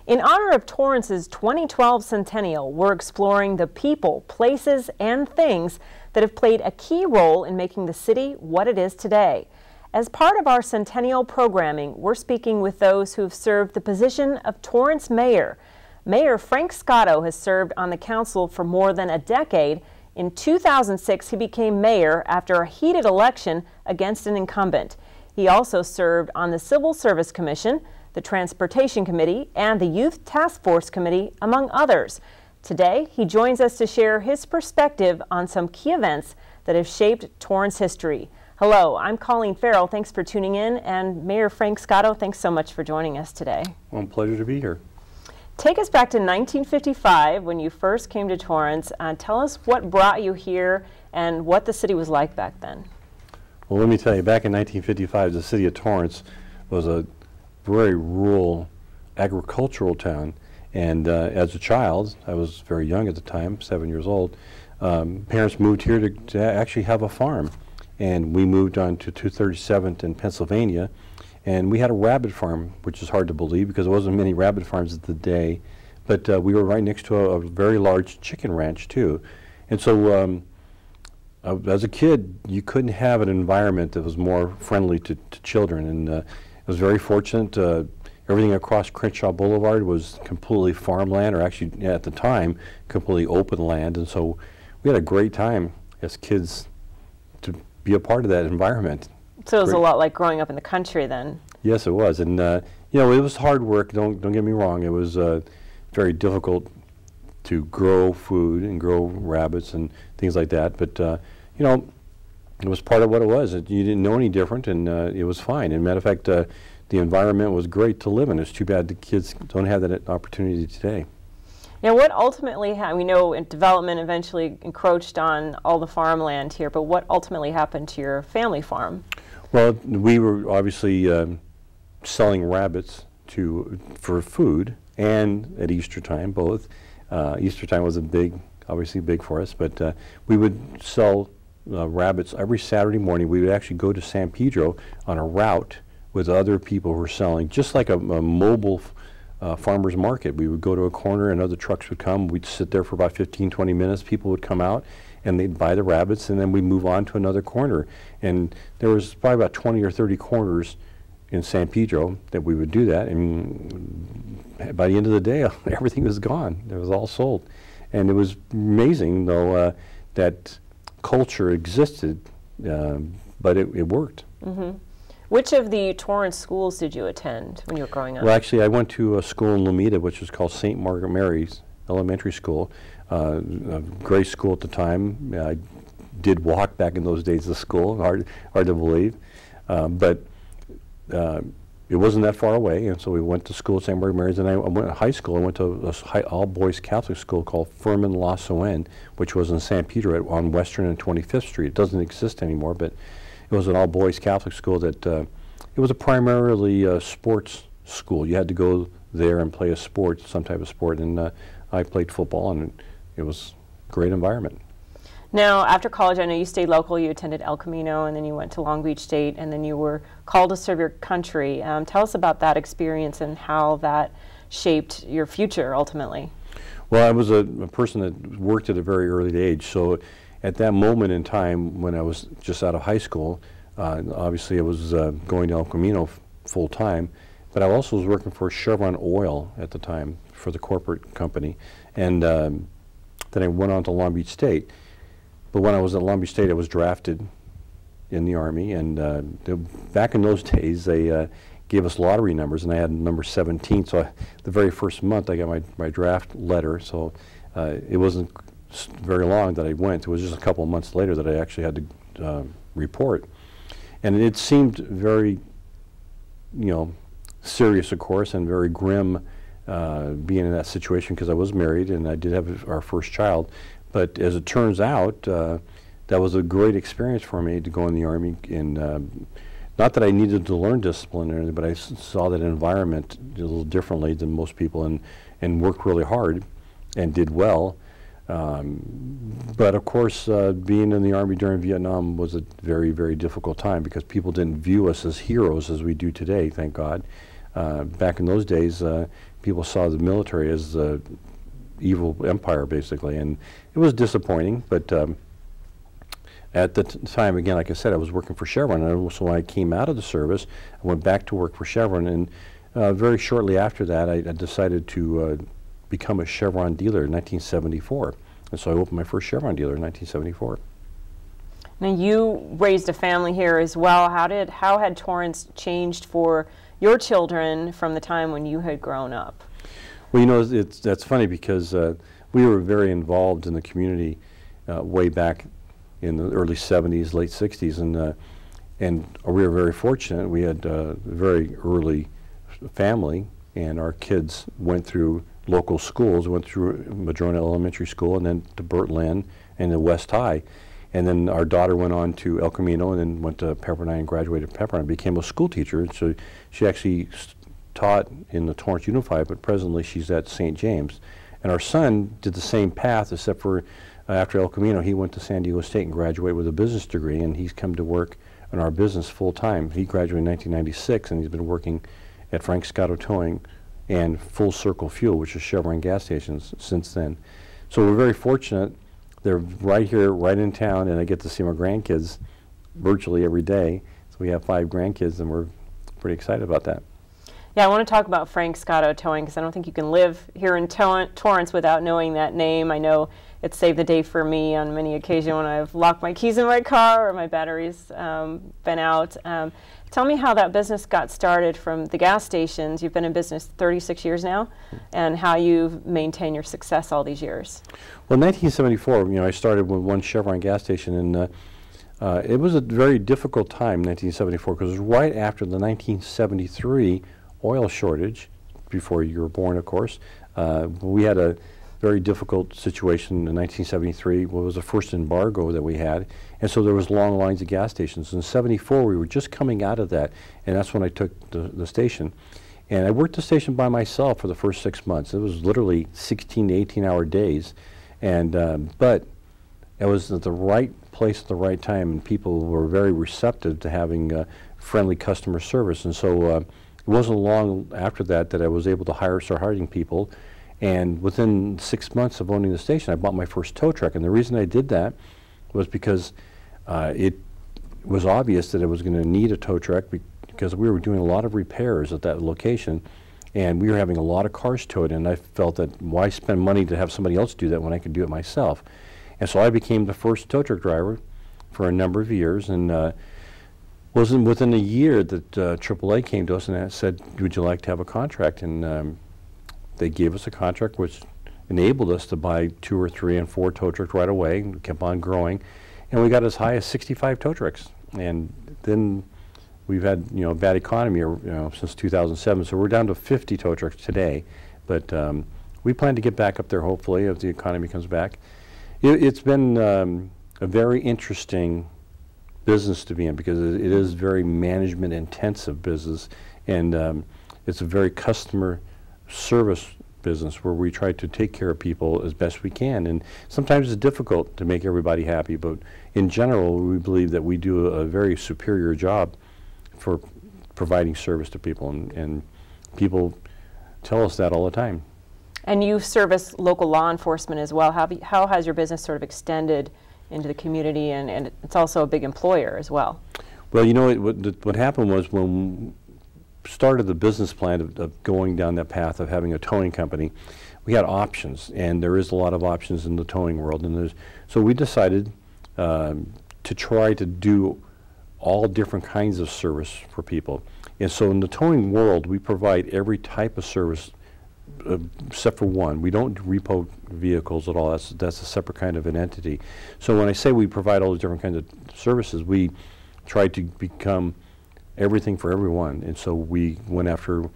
In honor of Torrance's 2012 Centennial, we're exploring the people, places, and things that have played a key role in making the city what it is today. As part of our Centennial programming, we're speaking with those who have served the position of Torrance Mayor. Mayor Frank Scotto has served on the council for more than a decade. In 2006, he became mayor after a heated election against an incumbent. He also served on the Civil Service Commission, the Transportation Committee, and the Youth Task Force Committee, among others. Today, he joins us to share his perspective on some key events that have shaped Torrance history. Hello, I'm Colleen Farell. Thanks for tuning in. And Mayor Frank Scotto, thanks so much for joining us today. Well, a pleasure to be here. Take us back to 1955 when you first came to Torrance. Tell us what brought you here and what the city was like back then. Well, let me tell you, back in 1955, the city of Torrance was a very rural agricultural town, and as a child, I was very young at the time, 7 years old, parents moved here to actually have a farm, and we moved on to 237th in Pennsylvania, and we had a rabbit farm, which is hard to believe because there wasn't many rabbit farms at the day, but we were right next to a very large chicken ranch too. And so as a kid, you couldn't have an environment that was more friendly to children, and I was very fortunate. Everything across Crenshaw Boulevard was completely farmland, or actually at the time, completely open land, and so we had a great time as kids to be a part of that environment. So it was a lot like growing up in the country then? Yes, it was, and you know, it was hard work, don't get me wrong. It was very difficult to grow food and grow rabbits and things like that, but you know, it was part of what it was. You didn't know any different, and it was fine. And matter of fact, the environment was great to live in. It's too bad the kids don't have that opportunity today. Now, what ultimately happened? We know development eventually encroached on all the farmland here, but what ultimately happened to your family farm? Well, we were obviously selling rabbits for food, and at Easter time, both. Easter time was obviously big for us, but we would sell rabbits every Saturday morning. We would actually go to San Pedro on a route with other people who were selling, just like a mobile farmer's market. We would go to a corner and other trucks would come. We'd sit there for about 15-20 minutes. People would come out and they'd buy the rabbits, and then we'd move on to another corner. And there was probably about 20 or 30 corners in San Pedro that we would do that, and by the end of the day, everything was gone. It was all sold. And it was amazing, though, that culture existed, but it worked. Mm-hmm. Which of the Torrance schools did you attend when you were growing up? Well, actually, I went to a school in Lomita, which was called St. Margaret Mary's Elementary School, a great school at the time. I did walk back in those days to school, hard to believe, but it wasn't that far away, and so we went to school at St. Margaret Mary's, and I went to high school. I went to a all-boys Catholic school called Furman La Soenne, which was in San Pedro on Western and 25th Street. It doesn't exist anymore, but it was an all-boys Catholic school that, it was a primarily sports school. You had to go there and play a sport, some type of sport, and I played football, and it was a great environment. Now, after college, I know you stayed local. You attended El Camino, and then you went to Long Beach State, and then you were called to serve your country. Tell us about that experience and how that shaped your future, ultimately. Well, I was a person that worked at a very early age, so at that moment in time when I was just out of high school, obviously I was going to El Camino full-time, but I also was working for Chevron Oil at the time for the corporate company, and then I went on to Long Beach State. But when I was at Long Beach State, I was drafted in the Army, and back in those days, they gave us lottery numbers, and I had number 17. So the very first month, I got my draft letter. So it wasn't very long that I went. It was just a couple of months later that I actually had to report, and it seemed very, you know, serious, of course, and very grim being in that situation because I was married and I did have our first child. But as it turns out, that was a great experience for me to go in the Army. And not that I needed to learn discipline or anything, but I saw that environment a little differently than most people, and worked really hard and did well. But of course, being in the Army during Vietnam was a very, very difficult time because people didn't view us as heroes as we do today, thank God. Back in those days, people saw the military as the evil empire, basically, and it was disappointing. But at the time, again, like I said, I was working for Chevron, and so when I came out of the service, I went back to work for Chevron, and very shortly after that, I decided to become a Chevron dealer in 1974. And so I opened my first Chevron dealer in 1974. Now you raised a family here as well. How had Torrance changed for your children from the time when you had grown up? Well, you know, that's funny because we were very involved in the community way back in the early 70s, late 60s, and we were very fortunate. We had a very early family, and our kids went through local schools, went through Madrona Elementary School, and then to Burt Lynn and then West High. And then our daughter went on to El Camino and then went to Pepperdine and graduated Pepperdine and became a school teacher. And so she actually taught in the Torrance Unified, but presently she's at St. James. And our son did the same path, except for after El Camino, he went to San Diego State and graduated with a business degree, and he's come to work in our business full time. He graduated in 1996, and he's been working at Frank Scotto Towing and Full Circle Fuel, which is Chevron gas stations, since then. So we're very fortunate. They're right here, right in town, and I get to see my grandkids virtually every day. So we have 5 grandkids, and we're pretty excited about that. Yeah, I want to talk about Frank Scotto Towing because I don't think you can live here in Torrance without knowing that name. I know it's saved the day for me on many occasions when I've locked my keys in my car or my battery's been out. Tell me how that business got started from the gas stations. You've been in business 36 years now, and how you've maintained your success all these years. Well, in 1974, you know, I started with one Chevron gas station, and it was a very difficult time in 1974 because it was right after the 1973 oil shortage, before you were born, of course. We had a very difficult situation in 1973. What was the first embargo that we had, and so there was long lines of gas stations. In '74, we were just coming out of that, and that's when I took the station. And I worked the station by myself for the first 6 months. It was literally 16 to 18-hour days, and but I was at the right place at the right time, and people were very receptive to having friendly customer service. And so it wasn't long after that that I was able to start hiring people. And within 6 months of owning the station, I bought my first tow truck. And the reason I did that was because it was obvious that I was going to need a tow truck because we were doing a lot of repairs at that location, and we were having a lot of cars towed. And I felt that why spend money to have somebody else do that when I could do it myself? And so I became the first tow truck driver for a number of years. And wasn't within a year that AAA came to us and said, "Would you like to have a contract?" And they gave us a contract which enabled us to buy 2 or 3 and 4 tow trucks right away, and kept on growing. And we got as high as 65 tow trucks. And then we've had, you know, a bad economy, since 2007, so we're down to 50 tow trucks today. But we plan to get back up there, hopefully, if the economy comes back. It's been a very interesting business to be in because it is very management intensive business, and it's a very customer service business where we try to take care of people as best we can, and sometimes it's difficult to make everybody happy, but in general we believe that we do a very superior job for providing service to people, and people tell us that all the time. And you service local law enforcement as well. How has your business sort of extended into the community, and it's also a big employer as well? Well, you know, what happened was when started the business plan of going down that path of having a towing company, we had options, and there is a lot of options in the towing world, and so we decided to try to do all different kinds of service for people. And so in the towing world, we provide every type of service except for one. We don't repo vehicles at all. That's a separate kind of an entity. So when I say we provide all the different kinds of services, we try to become everything for everyone. And so we went after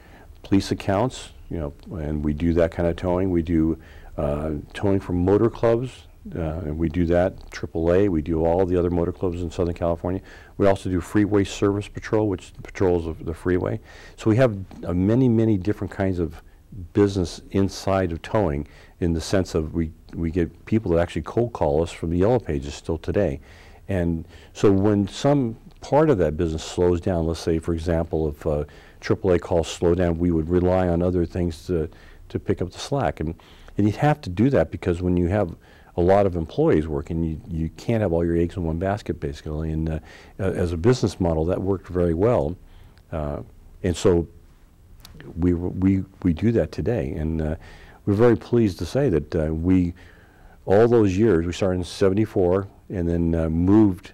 police accounts, you know, and we do that kind of towing. We do towing for motor clubs, and we do that. AAA, we do all the other motor clubs in Southern California. We also do freeway service patrol, which patrols the freeway. So we have many, many different kinds of business inside of towing, in the sense of we get people that actually cold call us from the Yellow Pages still today. And so when some part of that business slows down, let's say, for example, if AAA calls slow down, we would rely on other things to pick up the slack. And you'd have to do that because when you have a lot of employees working, you can't have all your eggs in one basket, basically. And as a business model, that worked very well. And so we do that today. And we're very pleased to say that all those years, we started in '74 and then moved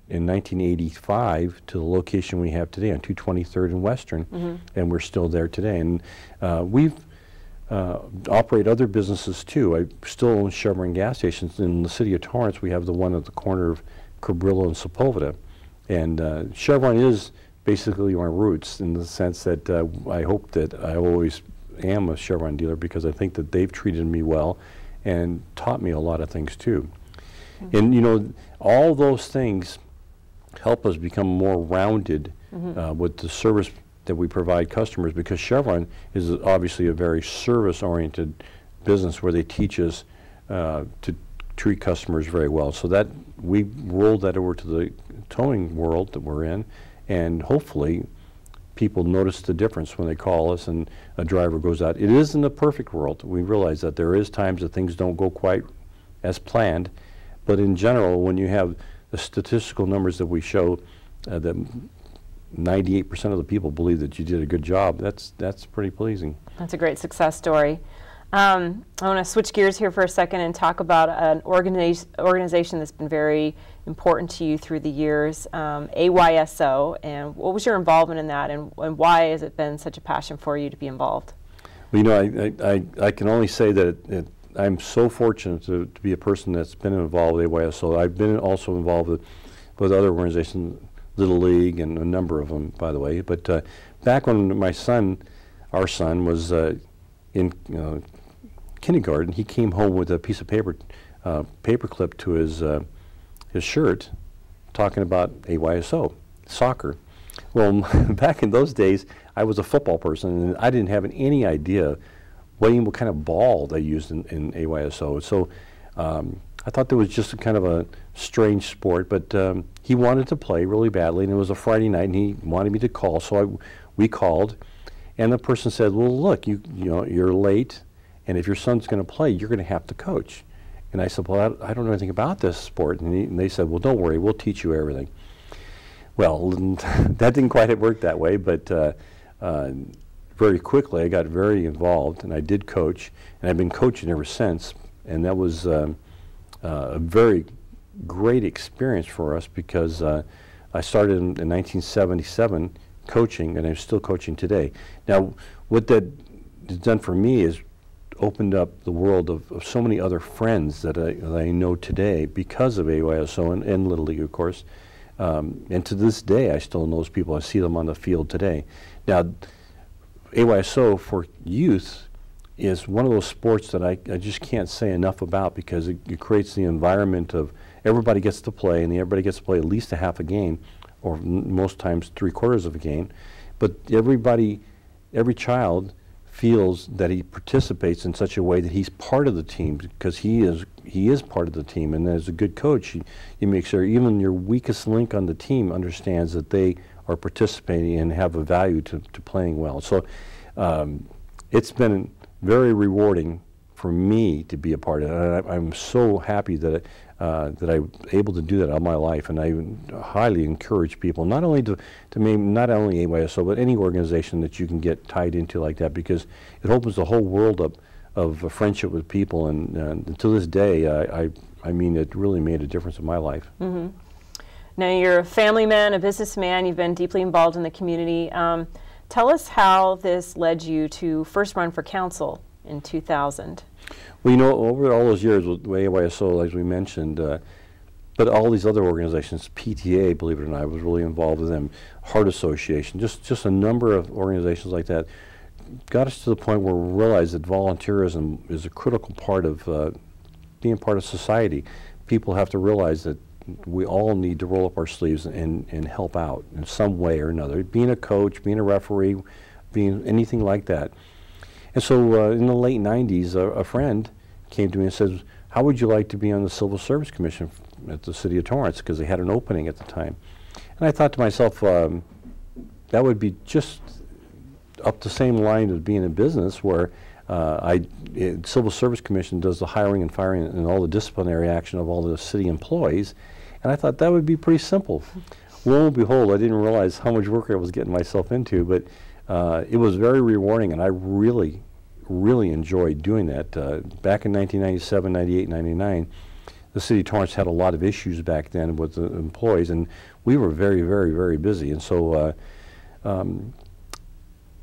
in 1985 to the location we have today on 223rd and Western, and we're still there today. And we've operate other businesses too. I still own Chevron gas stations. In the city of Torrance, we have the one at the corner of Cabrillo and Sepulveda. And Chevron is basically my roots in the sense that I hope that I always am a Chevron dealer because I think that they've treated me well and taught me a lot of things too. And you know, all those things help us become more rounded with the service that we provide customers, because Chevron is obviously a very service-oriented business where they teach us to treat customers very well. So that we rolled that over to the towing world that we're in, and hopefully people notice the difference when they call us and a driver goes out. It isn't a perfect world. We realize that there is times that things don't go quite as planned, but in general, when you have the statistical numbers that we show, that 98% of the people believe that you did a good job, that's pretty pleasing. That's a great success story. I want to switch gears here for a second and talk about an organization that's been very important to you through the years, AYSO, and what was your involvement in that, and why has it been such a passion for you to be involved? Well, you know, I can only say that I'm so fortunate to be a person that's been involved with AYSO. I've been also involved with other organizations, Little League and a number of them, by the way. But back when our son was in kindergarten, he came home with a piece of paper clip to his shirt talking about AYSO, soccer. Well, back in those days, I was a football person, and I didn't have any idea what kind of ball they used in AYSO. So I thought that was just a kind of a strange sport, but he wanted to play really badly, and it was a Friday night, and he wanted me to call, so we called, and the person said, well, look, you know, you're late, and if your son's going to play, you're going to have to coach. And I said, well, I don't know anything about this sport, and they said, well, don't worry, we'll teach you everything. Well, that didn't quite work that way, but very quickly I got very involved, and I did coach, and I've been coaching ever since, and that was a very great experience for us because I started in 1977 coaching, and I'm still coaching today. Now, what that has done for me is opened up the world of so many other friends that I know today because of AYSO and Little League, of course. And to this day, I still know those people. I see them on the field today. Now, AYSO for youth is one of those sports that I just can't say enough about because it creates the environment of everybody gets to play, and everybody gets to play at least a half a game, or most times 3/4 of a game. But every child feels that he participates in such a way that he's part of the team because he is part of the team. And as a good coach, you make sure even your weakest link on the team understands that they are participating and have a value to playing well. So it's been very rewarding for me to be a part of it. And I'm so happy that I'm able to do that all my life, and I highly encourage people not only not only AYSO but any organization that you can get tied into like that, because it opens the whole world up of a friendship with people, and to this day I mean it really made a difference in my life. Mm-hmm. Now you're a family man, a businessman, you've been deeply involved in the community. Tell us how this led you to first run for council in 2000. Well, you know, over all those years with AYSO, as we mentioned, but all these other organizations, PTA, believe it or not, I was really involved with them, Heart Association, just a number of organizations like that, got us to the point where we realized that volunteerism is a critical part of being part of society. People have to realize that we all need to roll up our sleeves and help out in some way or another, being a coach, being a referee, being anything like that. And so in the late 90s, a friend came to me and says, how would you like to be on the Civil Service Commission at the City of Torrance, because they had an opening at the time. And I thought to myself, that would be just up the same line of being a business where Civil Service Commission does the hiring and firing and all the disciplinary action of all the city employees, and I thought that would be pretty simple. Lo and behold, I didn't realize how much work I was getting myself into, but it was very rewarding, and I really enjoyed doing that. Back in 1997, 98, 99, the city of Torrance had a lot of issues back then with the employees, and we were very busy, and so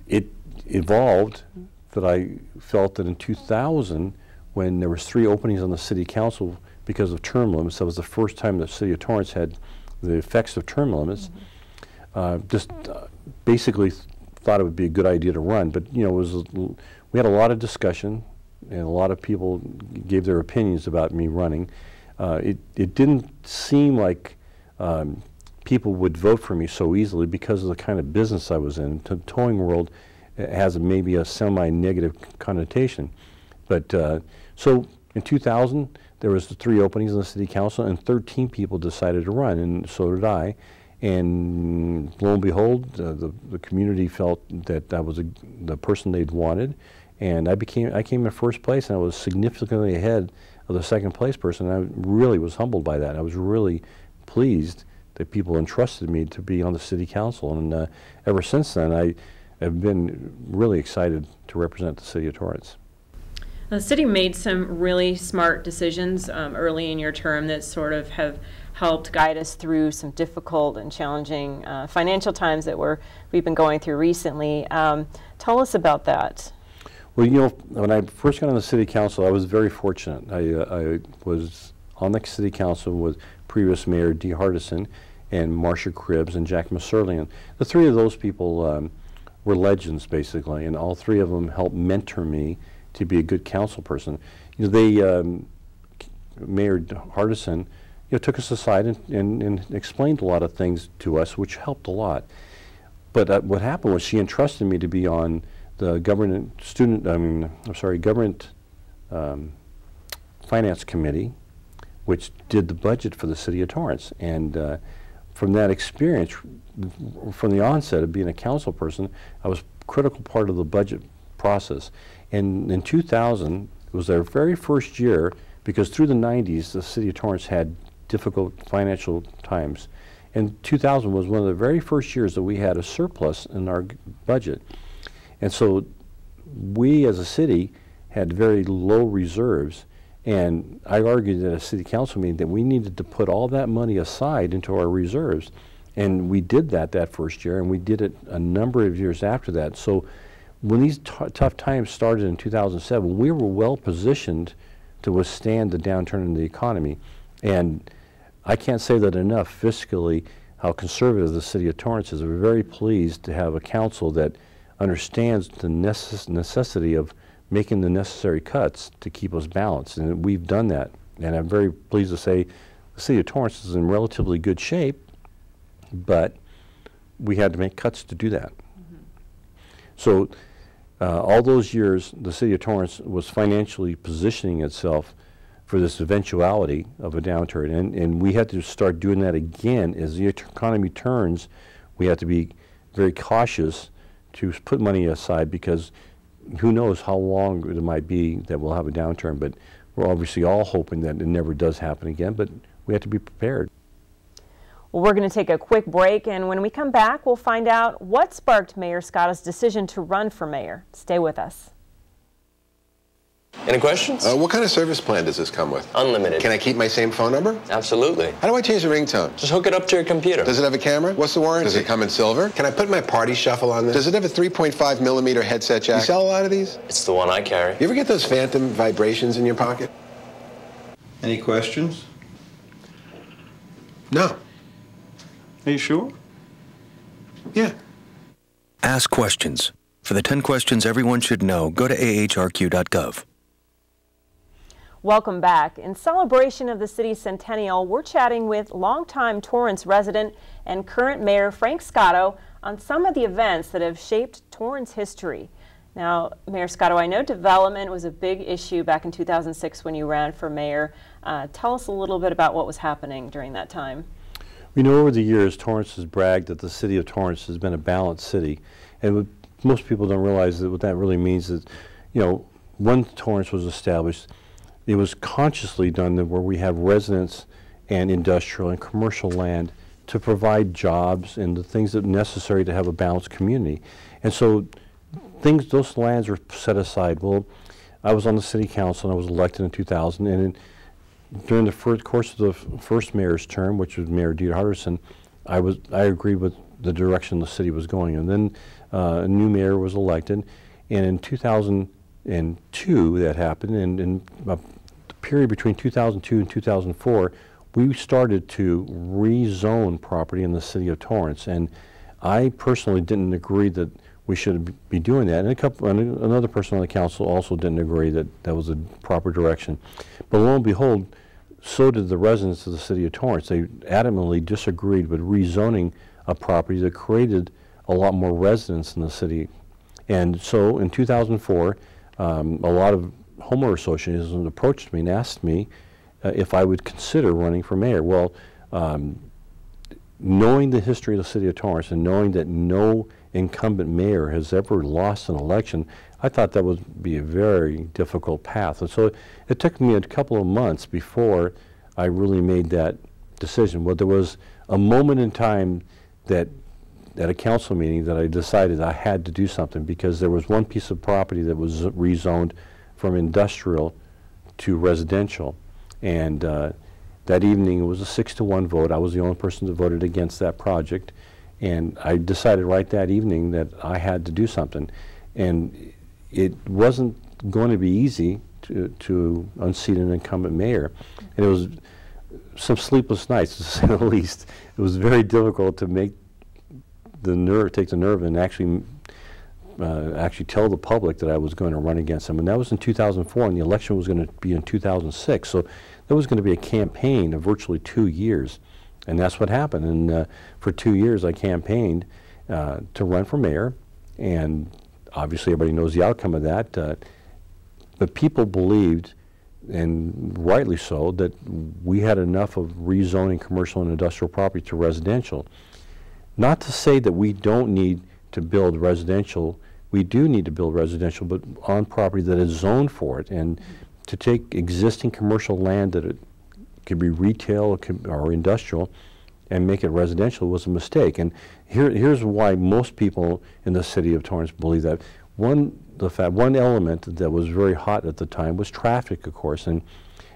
it evolved that I felt that in 2000, when there was 3 openings on the city council because of term limits, that was the first time the city of Torrance had the effects of term limits, basically thought it would be a good idea to run. But you know, we had a lot of discussion, and a lot of people gave their opinions about me running. It didn't seem like people would vote for me so easily because of the kind of business I was in. The towing world has maybe a semi-negative connotation. But so in 2000, there was the 3 openings in the city council, and 13 people decided to run, and so did I. And lo and behold, the community felt that I was the person they'd wanted, and I came in first place, and I was significantly ahead of the second place person. And I really was humbled by that. I was really pleased that people entrusted me to be on the city council, and ever since then, I have been really excited to represent the city of Torrance. The city made some really smart decisions early in your term that sort of have helped guide us through some difficult and challenging financial times that we've been going through recently. Tell us about that. Well, you know, when I first got on the city council, I was very fortunate. I was on the city council with previous Mayor Dee Hardison and Marcia Cribbs and Jack Maserlian. The 3 of those people were legends, basically, and all 3 of them helped mentor me to be a good council person. You know, Mayor Hardison, took us aside and explained a lot of things to us, which helped a lot. But what happened was she entrusted me to be on the government finance committee, which did the budget for the city of Torrance. And from that experience, from the onset of being a council person, I was a critical part of the budget process. And in 2000, it was their very first year, because through the 90s, the city of Torrance had difficult financial times. And 2000 was one of the very first years that we had a surplus in our budget. And so we as a city had very low reserves, and I argued at a city council meeting that we needed to put all that money aside into our reserves. And we did that first year, and we did it a number of years after that. So when these tough times started in 2007, we were well positioned to withstand the downturn in the economy. And I can't say that enough fiscally, how conservative the city of Torrance is. We're very pleased to have a council that understands the necessity of making the necessary cuts to keep us balanced. And we've done that. And I'm very pleased to say the city of Torrance is in relatively good shape, but we had to make cuts to do that. So all those years, the city of Torrance was financially positioning itself for this eventuality of a downturn, and we had to start doing that again. As the economy turns, we have to be very cautious to put money aside, because who knows how long it might be that we'll have a downturn. But we're obviously all hoping that it never does happen again, but we have to be prepared. Well, we're going to take a quick break, and when we come back, we'll find out what sparked Mayor Scotto's decision to run for mayor. Stay with us. Any questions? What kind of service plan does this come with? Unlimited. Can I keep my same phone number? Absolutely. How do I change the ringtone? Just hook it up to your computer. Does it have a camera? What's the warranty? Does it come in silver? Can I put my party shuffle on this? Does it have a 3.5 millimeter headset jack? You sell a lot of these? It's the one I carry. You ever get those phantom vibrations in your pocket? Any questions? No. Are you sure? Yeah. Ask questions. For the 10 questions everyone should know, go to ahrq.gov. Welcome back. In celebration of the city's centennial, we're chatting with longtime Torrance resident and current Mayor Frank Scotto on some of the events that have shaped Torrance history. Now, Mayor Scotto, I know development was a big issue back in 2006 when you ran for mayor. Tell us a little bit about what was happening during that time. We know over the years Torrance has bragged that the city of Torrance has been a balanced city. And most people don't realize that what that really means is, you know, when Torrance was established, it was consciously done where we have residents and industrial and commercial land to provide jobs and the things that are necessary to have a balanced community. And so those lands were set aside. Well, I was on the city council and I was elected in 2000, and during the course of the first mayor's term, which was Mayor Dieter Hutterson, I agreed with the direction the city was going. And then a new mayor was elected, and in 2002 that happened, and in the period between 2002 and 2004, we started to rezone property in the city of Torrance, and I personally didn't agree that we should be doing that, and another person on the council also didn't agree that that was the proper direction. But lo and behold, so did the residents of the city of Torrance. They adamantly disagreed with rezoning a property that created a lot more residents in the city. And so in 2004, a lot of homeowner associations approached me and asked me if I would consider running for mayor. Well, knowing the history of the city of Torrance and knowing that no incumbent mayor has ever lost an election, I thought that would be a very difficult path. And so it took me a couple of months before I really made that decision. Well, there was a moment in time that at a council meeting that I decided I had to do something, because there was one piece of property that was rezoned from industrial to residential. And that evening it was a 6-1 vote. I was the only person that voted against that project. And I decided right that evening that I had to do something. And it wasn't going to be easy to unseat an incumbent mayor. And it was some sleepless nights, to say the least. It was very difficult to take the nerve and actually tell the public that I was going to run against him. And that was in 2004, and the election was going to be in 2006. So there was going to be a campaign of virtually 2 years. And that's what happened. And for 2 years, I campaigned to run for mayor. And obviously, everybody knows the outcome of that. But people believed, and rightly so, that we had enough of rezoning commercial and industrial property to residential. Not to say that we don't need to build residential. We do need to build residential, but on property that is zoned for it. And to take existing commercial land that it could be retail or industrial and make it residential was a mistake. And here's why most people in the city of Torrance believe that. One element that was very hot at the time was traffic, of course. And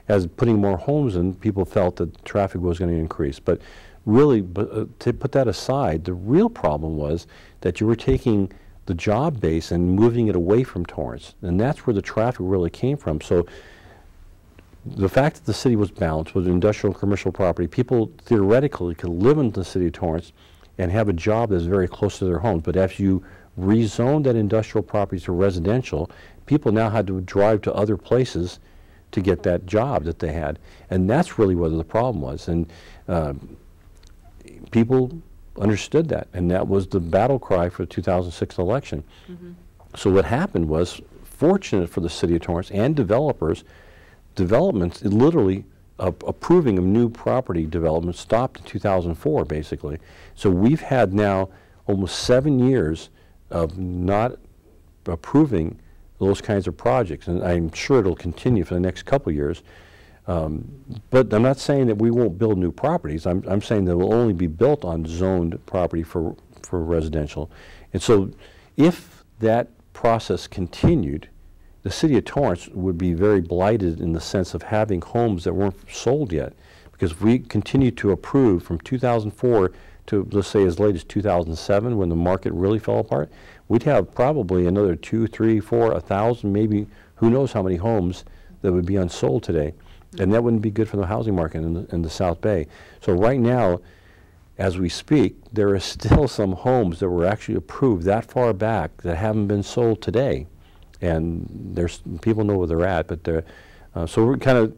as putting more homes in, people felt that traffic was going to increase. But really, to put that aside, the real problem was that you were taking the job base and moving it away from Torrance. And that's where the traffic really came from. So the fact that the city was balanced with industrial and commercial property, people theoretically could live in the city of Torrance and have a job that's very close to their homes. But as you rezoned that industrial property to residential, people now had to drive to other places to get that job that they had. And that's really what the problem was. And people understood that, and that was the battle cry for the 2006 election. Mm-hmm. So what happened was, fortunate for the city of Torrance and developments, literally approving of new property development stopped in 2004, basically. So we've had now almost 7 years of not approving those kinds of projects, and I'm sure it'll continue for the next couple of years. But I'm not saying that we won't build new properties. I'm saying that it will only be built on zoned property for residential. And so if that process continued, the city of Torrance would be very blighted in the sense of having homes that weren't sold yet. Because if we continue to approve from 2004 to, let's say, as late as 2007, when the market really fell apart, we'd have probably another 2, 3, 4, 1,000, maybe who knows how many homes that would be unsold today. And that wouldn't be good for the housing market in the South Bay. So right now, as we speak, there are still some homes that were actually approved that far back that haven't been sold today. And there's people know where they're at, but they're, so we're kind of,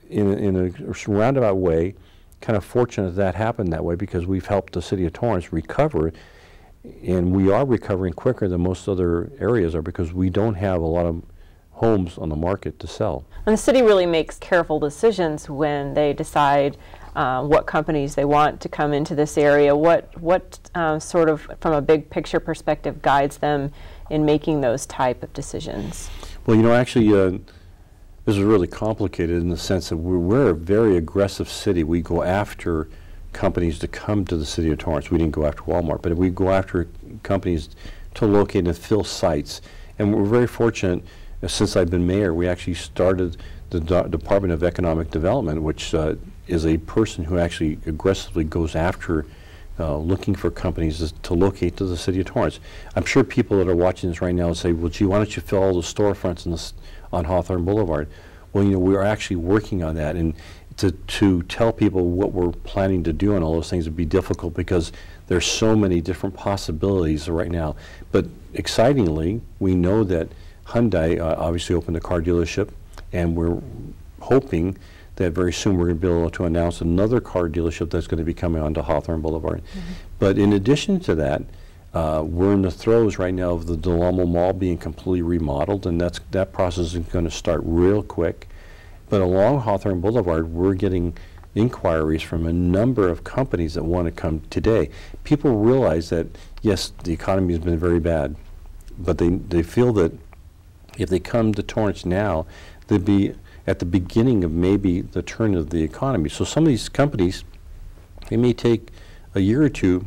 in a roundabout way, kind of fortunate that happened that way, because we've helped the city of Torrance recover, and we are recovering quicker than most other areas are, because we don't have a lot of homes on the market to sell. And the city really makes careful decisions when they decide what companies they want to come into this area. What sort of, from a big picture perspective, guides them in making those type of decisions? Well, you know, actually, this is really complicated in the sense that we're a very aggressive city. We go after companies to come to the city of Torrance. We didn't go after Walmart, but we go after companies to locate and fill sites. And we're very fortunate, since I've been mayor, we actually started the Department of Economic Development, which is a person who actually aggressively goes after looking for companies to locate to the city of Torrance. I'm sure people that are watching this right now would say, well, gee, why don't you fill all the storefronts on Hawthorne Boulevard? Well, you know, we're actually working on that, and to tell people what we're planning to do and all those things would be difficult because there's so many different possibilities right now. But excitingly, we know that Hyundai obviously opened a car dealership, and we're hoping that very soon we're going to be able to announce another car dealership that's going to be coming onto Hawthorne Boulevard. Mm-hmm. But in addition to that, we're in the throes right now of the Del Amo Mall being completely remodeled, and that process is going to start real quick. But along Hawthorne Boulevard, we're getting inquiries from a number of companies that want to come today. People realize that, yes, the economy has been very bad, but they feel that if they come to Torrance now, they'd be at the beginning of maybe the turn of the economy. So some of these companies, it may take a year or two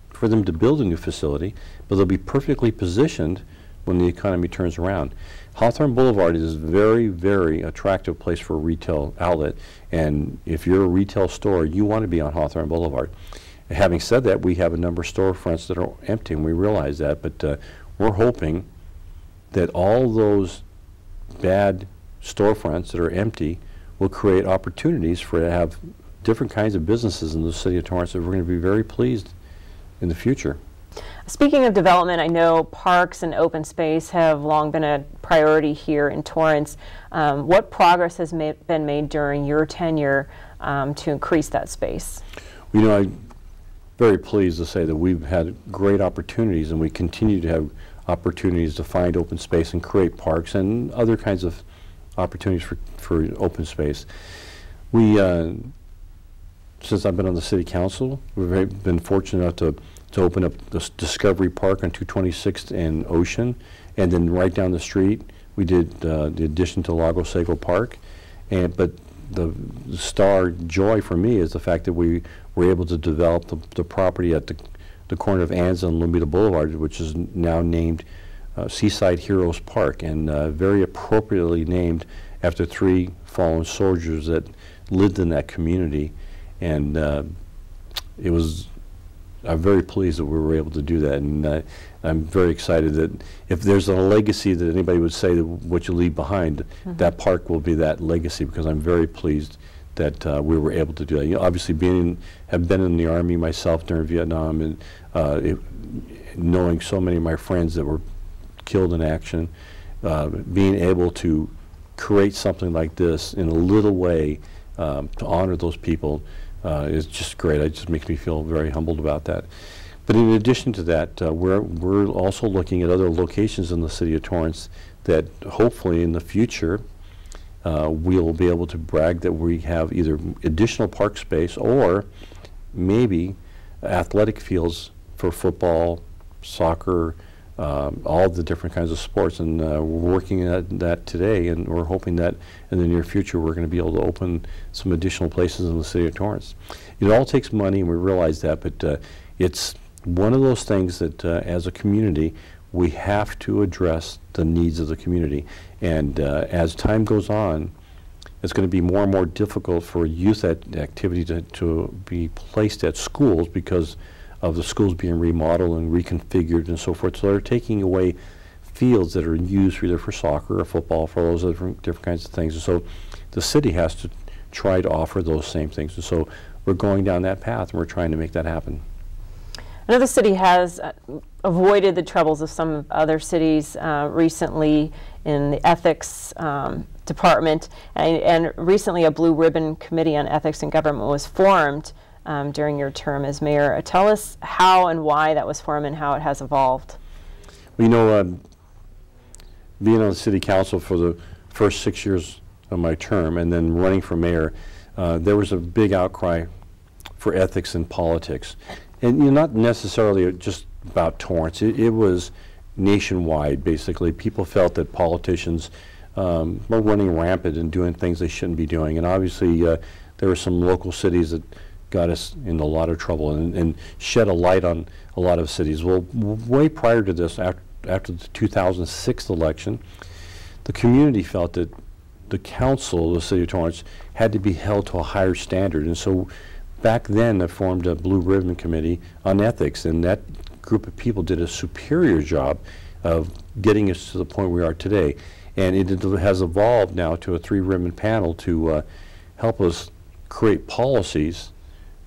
for them to build a new facility, but they'll be perfectly positioned when the economy turns around. Hawthorne Boulevard is a very, very attractive place for a retail outlet, and if you're a retail store, you want to be on Hawthorne Boulevard. And having said that, we have a number of storefronts that are empty, and we realize that, but we're hoping that all those bad storefronts that are empty will create opportunities for to have different kinds of businesses in the city of Torrance that we're going to be very pleased in the future. Speaking of development, I know parks and open space have long been a priority here in Torrance. What progress has been made during your tenure to increase that space? You know, I'm very pleased to say that we've had great opportunities, and we continue to have opportunities to find open space and create parks and other kinds of opportunities for open space. We, since I've been on the city council, we've been fortunate enough to open up this Discovery Park on 226th and Ocean, and then right down the street we did the addition to Lago Seco Park. But the star joy for me is the fact that we were able to develop the property at the corner of Anza and Lomita Boulevard, which is now named Seaside Heroes Park, and very appropriately named after 3 fallen soldiers that lived in that community. And I'm very pleased that we were able to do that, and I'm very excited that if there's a legacy that anybody would say that what you leave behind, mm-hmm. that park will be that legacy, because I'm very pleased that we were able to do that. You know, obviously have been in the Army myself during Vietnam, and knowing so many of my friends that were killed in action, being able to create something like this in a little way to honor those people is just great. It just makes me feel very humbled about that. But in addition to that, we're also looking at other locations in the city of Torrance that hopefully in the future we'll be able to brag that we have either additional park space or maybe athletic fields for football, soccer, all the different kinds of sports, and we're working at that today, and we're hoping that in the near future we're going to be able to open some additional places in the city of Torrance. It all takes money, and we realize that, but it's one of those things that as a community we have to address the needs of the community, and as time goes on, it's going to be more and more difficult for youth activity to be placed at schools because of the schools being remodeled and reconfigured and so forth. So they're taking away fields that are used either for soccer or football, for those different kinds of things. And so the city has to try to offer those same things. And so we're going down that path, and we're trying to make that happen. I know the city has avoided the troubles of some other cities recently in the ethics department, and recently a Blue Ribbon Committee on Ethics and Government was formed during your term as mayor. Tell us how and why that was formed and how it has evolved. Well, you know, being on the city council for the first 6 years of my term and then running for mayor, there was a big outcry for ethics in politics. And not necessarily just about Torrance. It was nationwide, basically. People felt that politicians were running rampant and doing things they shouldn't be doing. And obviously, there were some local cities that got us in a lot of trouble and shed a light on a lot of cities. Well, way prior to this, after the 2006 election, the community felt that the council of the city of Torrance had to be held to a higher standard. And so back then, they formed a Blue Ribbon Committee on ethics, and that group of people did a superior job of getting us to the point we are today. And it has evolved now to a three-ribbon panel to help us create policies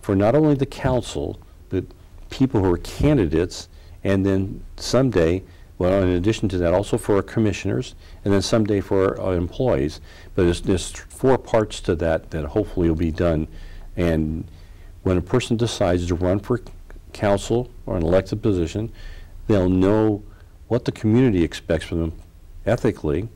for not only the council, but people who are candidates, and then someday, well, in addition to that, also for our commissioners, and then someday for our employees. But there's 4 parts to that that hopefully will be done. And when a person decides to run for council or an elected position, they'll know what the community expects from them ethically,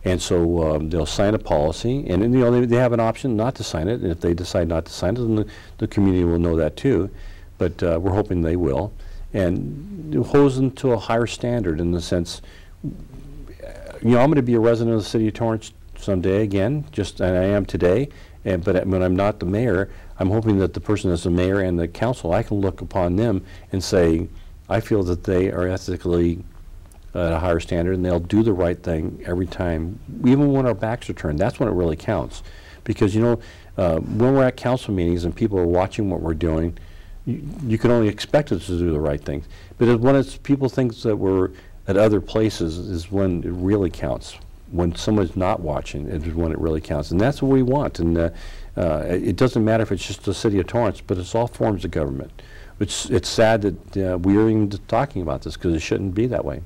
and so they'll sign a policy, and then, they have an option not to sign it, and if they decide not to sign it, then the community will know that too, but we're hoping they will, and it holds them to a higher standard in the sense, I'm going to be a resident of the city of Torrance someday again, just and I am today, but when I'm not the mayor, I'm hoping that the person that's the mayor and the council, I can look upon them and say, I feel that they are ethically at a higher standard, and they'll do the right thing every time, even when our backs are turned. That's when it really counts. Because, when we're at council meetings and people are watching what we're doing, you can only expect us to do the right things. But when people think that we're at other places is when it really counts. When someone's not watching is when it really counts. And that's what we want. And it doesn't matter if it's just the city of Torrance, but it's all forms of government. It's sad that we are even talking about this, because it shouldn't be that way.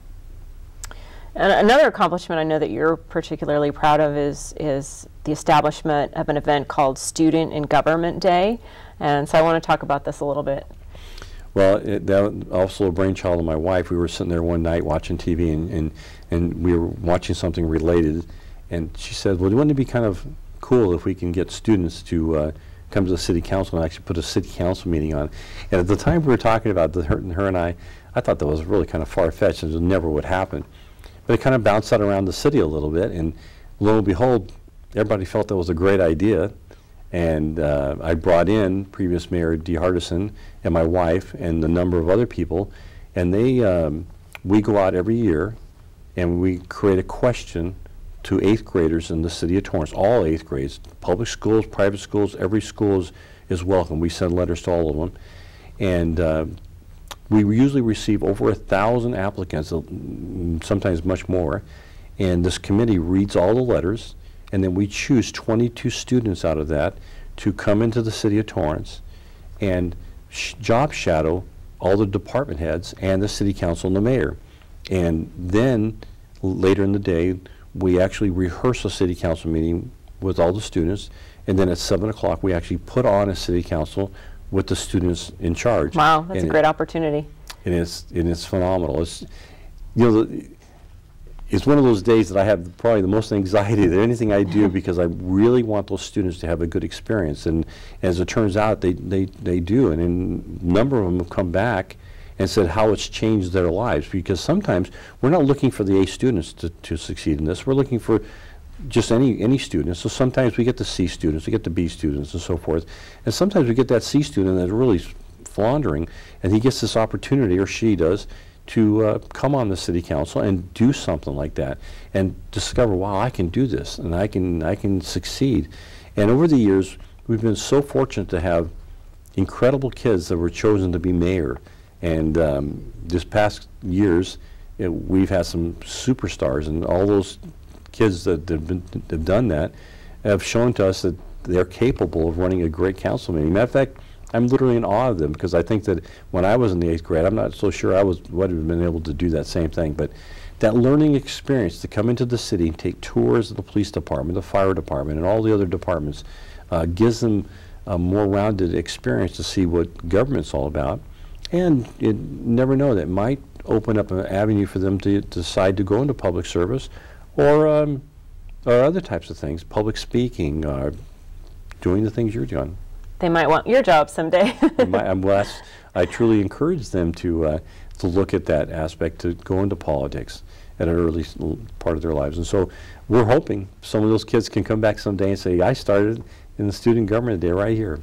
And another accomplishment I know that you're particularly proud of is the establishment of an event called Student in Government Day. And so I want to talk about this a little bit. Well, that was also a brainchild of my wife. We were sitting there one night watching TV, and we were watching something related, and she said, well, wouldn't it be kind of cool if we can get students to come to the city council and actually put a city council meeting on? And at the time we were talking about her and I thought that was really kind of far-fetched, and it never would happen. But it kind of bounced out around the city a little bit, and lo and behold, everybody felt that was a great idea. And I brought in previous Mayor Dee Hardison and my wife and a number of other people, and we go out every year and we create a question to 8th graders in the city of Torrance, all 8th grades, public schools, private schools, every school is welcome. We send letters to all of them. And we usually receive over 1,000 applicants, sometimes much more, and this committee reads all the letters, and then we choose 22 students out of that to come into the city of Torrance and job shadow all the department heads and the city council and the mayor. And then later in the day, we actually rehearse a city council meeting with all the students, and then at 7 o'clock we actually put on a city council with the students in charge. Wow, that's a great opportunity. And it's phenomenal. It's, it's one of those days that I have probably the most anxiety than anything I do, because I really want those students to have a good experience. And as it turns out, they do. And a number of them have come back and said how it's changed their lives. Because sometimes we're not looking for the A students to succeed in this. We're looking for just any students. So sometimes we get the C students, we get the B students, and so forth. And sometimes we get that C student that's really floundering, and he gets this opportunity, or she does, to come on the city council and do something like that, and discover, wow, I can do this, and I can succeed. And over the years, we've been so fortunate to have incredible kids that were chosen to be mayor. And this past years, we've had some superstars, and all those kids that have done that have shown to us that they're capable of running a great council meeting. Matter of fact, I'm literally in awe of them, because I think that when I was in the 8th grade, I'm not so sure I would have been able to do that same thing. But that learning experience to come into the city and take tours of the police department, the fire department, and all the other departments gives them a more rounded experience to see what government's all about. And you never know, that might open up an avenue for them to decide to go into public service, or other types of things, public speaking, doing the things you're doing. They might want your job someday. I truly encourage them to look at that aspect, to go into politics at an early part of their lives. And so we're hoping some of those kids can come back someday and say, I started in the student government day right here.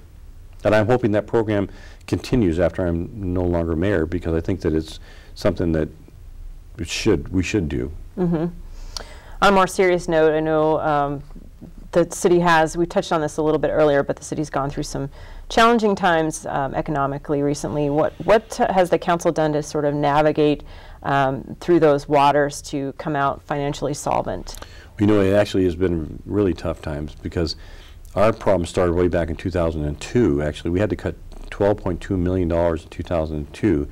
And I'm hoping that program continues after I'm no longer mayor, because I think that it's something that we should do. Mm-hmm. On a more serious note, I know the city has, we touched on this a little bit earlier, but the city's gone through some challenging times economically recently. What has the council done to sort of navigate through those waters to come out financially solvent? You know, it actually has been really tough times, because our problem started way back in 2002. Actually, we had to cut $12.2 million in 2002.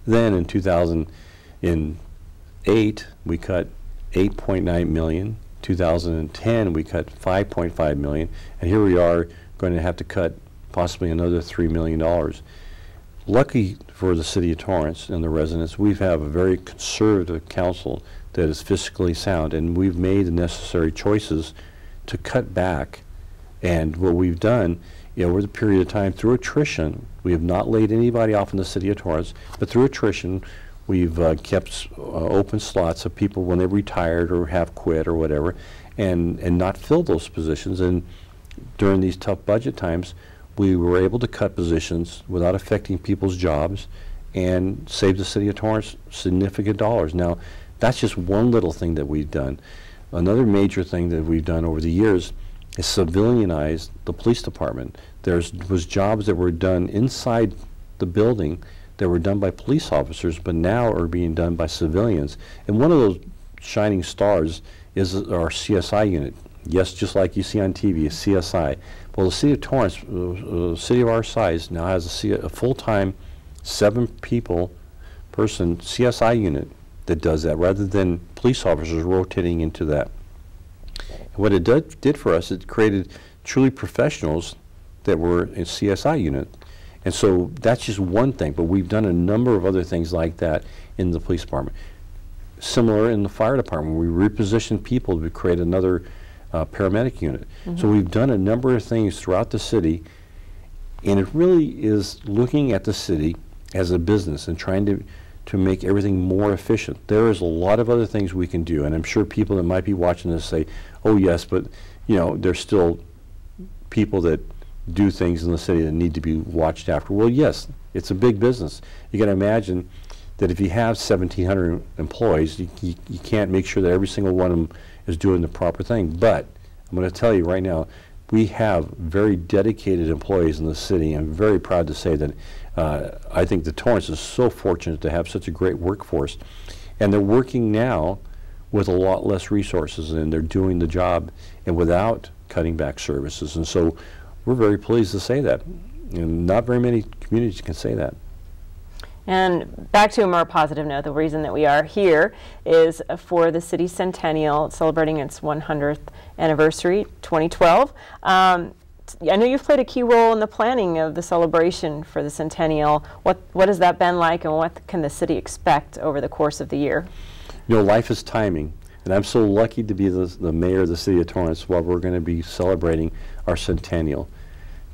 Then in 2008, we cut $8.9 million. 2010, we cut $5.5 million, and here we are going to have to cut possibly another $3 million. Lucky for the city of Torrance and the residents, we have a very conservative council that is fiscally sound, and we've made the necessary choices to cut back. And what we've done, over the period of time, through attrition, we have not laid anybody off in the city of Torrance, but through attrition, we've kept open slots of people when they've retired or have quit or whatever, and not filled those positions. And during these tough budget times, we were able to cut positions without affecting people's jobs and save the city of Torrance significant dollars. Now, that's just one little thing that we've done. Another major thing that we've done over the years is civilianize the police department. There was jobs that were done inside the building that were done by police officers, but now are being done by civilians. And one of those shining stars is our CSI unit. Yes, just like you see on TV, CSI. Well, the city of Torrance, a city of our size, now has a full-time 7-person CSI unit that does that, rather than police officers rotating into that. And what it did for us, it created truly professionals that were in CSI unit. And so that's just one thing, but we've done a number of other things like that in the police department. Similar in the fire department, we repositioned people to create another paramedic unit. Mm-hmm. So we've done a number of things throughout the city, and it really is looking at the city as a business and trying to make everything more efficient. There is a lot of other things we can do, and I'm sure people that might be watching this say, oh yes, but there's still people that do things in the city that need to be watched after. Well, yes, it's a big business. You can imagine that if you have 1,700 employees, you can't make sure that every single one of them is doing the proper thing. But I'm going to tell you right now, we have very dedicated employees in the city. I'm very proud to say that I think the Torrance is so fortunate to have such a great workforce. And they're working now with a lot less resources, and they're doing the job and without cutting back services. And so we're very pleased to say that. And not very many communities can say that. And back to a more positive note, the reason that we are here is for the city Centennial, celebrating its 100th anniversary, 2012. I know you've played a key role in the planning of the celebration for the Centennial. What has that been like, and what can the city expect over the course of the year? Life is timing, and I'm so lucky to be the mayor of the city of Torrance while we're going to be celebrating our Centennial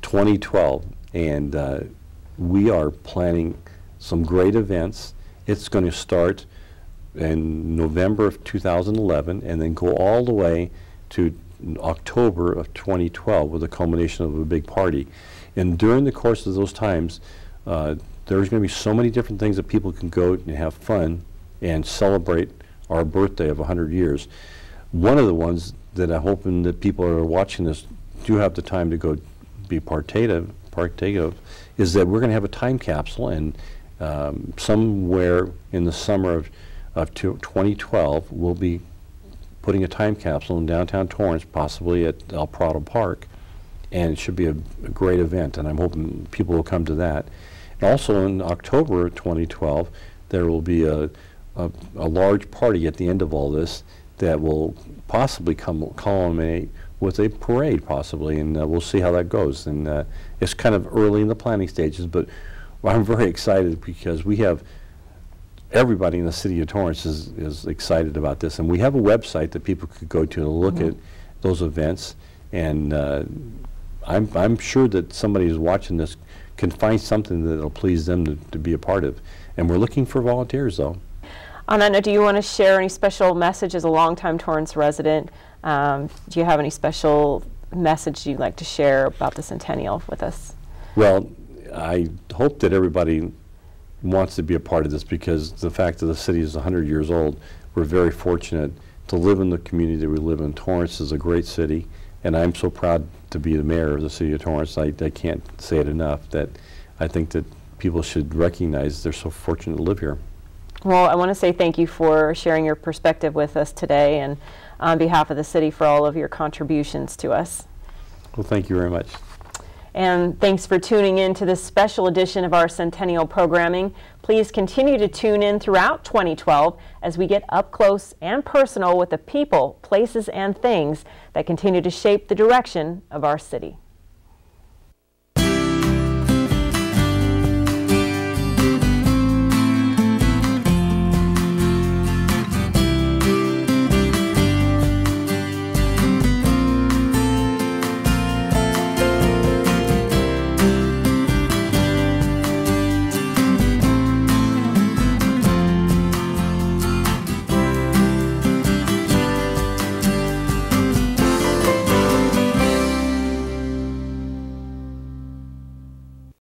2012, and we are planning some great events. It's going to start in November of 2011 and then go all the way to October of 2012 with a culmination of a big party. And during the course of those times, there's going to be so many different things that people can go and have fun and celebrate our birthday of 100 years. One of the ones that I'm hoping that people who are watching this do have the time to go be partake of is that we're going to have a time capsule, and somewhere in the summer of 2012, we'll be putting a time capsule in downtown Torrance, possibly at El Prado Park, and it should be a great event, and I'm hoping people will come to that. And also in October of 2012, there will be a large party at the end of all this that will possibly culminate with a parade, possibly, and we'll see how that goes. And it's kind of early in the planning stages, but I'm very excited because we have everybody in the city of Torrance is excited about this, and we have a website that people could go to look at those events. And I'm sure that somebody who's watching this can find something that'll please them to be a part of. And we're looking for volunteers, though. On that note, do you want to share any special message as a longtime Torrance resident? Do you have any special message you'd like to share about the Centennial with us? Well, I hope that everybody wants to be a part of this, because the fact that the city is 100 years old, we're very fortunate to live in the community that we live in. Torrance is a great city, and I'm so proud to be the mayor of the city of Torrance. I can't say it enough that I think that people should recognize they're so fortunate to live here. Well, I want to say thank you for sharing your perspective with us today, and on behalf of the city for all of your contributions to us. Well, thank you very much. And thanks for tuning in to this special edition of our Centennial programming. Please continue to tune in throughout 2012 as we get up close and personal with the people, places, and things that continue to shape the direction of our city.